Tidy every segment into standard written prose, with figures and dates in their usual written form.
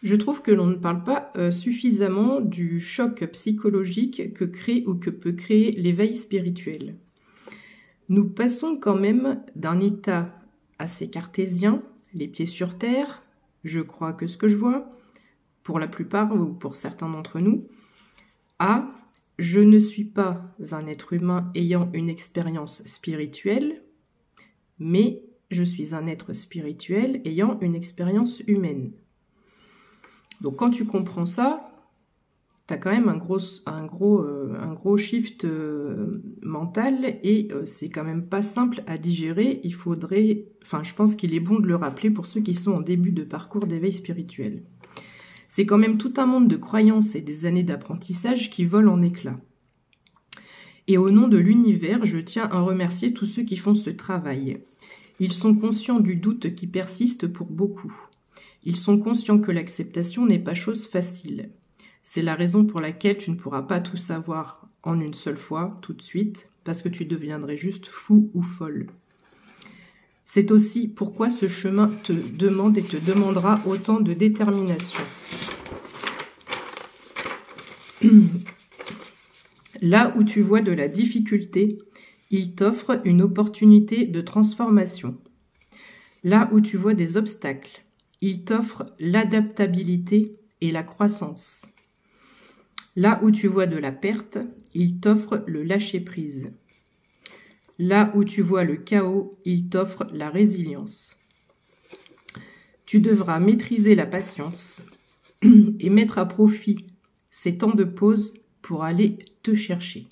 Je trouve que l'on ne parle pas suffisamment du choc psychologique que crée ou que peut créer l'éveil spirituel. Nous passons quand même d'un état assez cartésien, les pieds sur terre, je crois que ce que je vois, pour la plupart ou pour certains d'entre nous, à « je ne suis pas un être humain ayant une expérience spirituelle, mais je suis un être spirituel ayant une expérience humaine ». Donc quand tu comprends ça, tu as quand même un gros shift mental et c'est quand même pas simple à digérer. Je pense qu'il est bon de le rappeler pour ceux qui sont en début de parcours d'éveil spirituel. C'est quand même tout un monde de croyances et des années d'apprentissage qui volent en éclats. Et au nom de l'univers, je tiens à remercier tous ceux qui font ce travail. Ils sont conscients du doute qui persiste pour beaucoup. Ils sont conscients que l'acceptation n'est pas chose facile. C'est la raison pour laquelle tu ne pourras pas tout savoir en une seule fois, tout de suite, parce que tu deviendrais juste fou ou folle. C'est aussi pourquoi ce chemin te demande et te demandera autant de détermination. Là où tu vois de la difficulté, il t'offre une opportunité de transformation. Là où tu vois des obstacles, il t'offre l'adaptabilité et la croissance. Là où tu vois de la perte, il t'offre le lâcher-prise. Là où tu vois le chaos, il t'offre la résilience. Tu devras maîtriser la patience et mettre à profit ces temps de pause pour aller te chercher.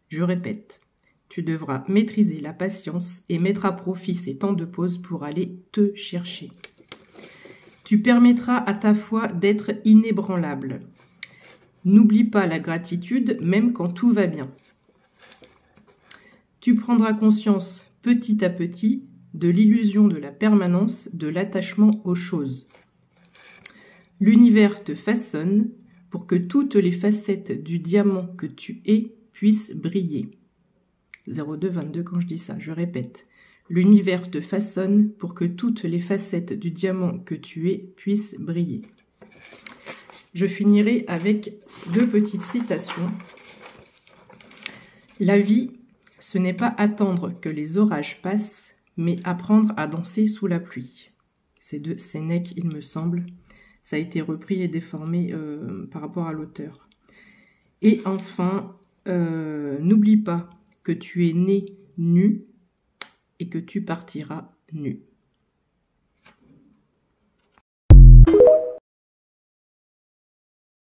Je répète, tu devras maîtriser la patience et mettre à profit ces temps de pause pour aller te chercher. Tu permettras à ta foi d'être inébranlable. N'oublie pas la gratitude, même quand tout va bien. Tu prendras conscience petit à petit de l'illusion de la permanence de l'attachement aux choses. L'univers te façonne pour que toutes les facettes du diamant que tu es puissent briller. 0222 quand je dis ça, je répète. L'univers te façonne pour que toutes les facettes du diamant que tu es puissent briller. Je finirai avec 2 petites citations. La vie, ce n'est pas attendre que les orages passent, mais apprendre à danser sous la pluie. C'est de Sénèque, il me semble. Ça a été repris et déformé par rapport à l'auteur. Et enfin, n'oublie pas que tu es né nu et que tu partiras nu.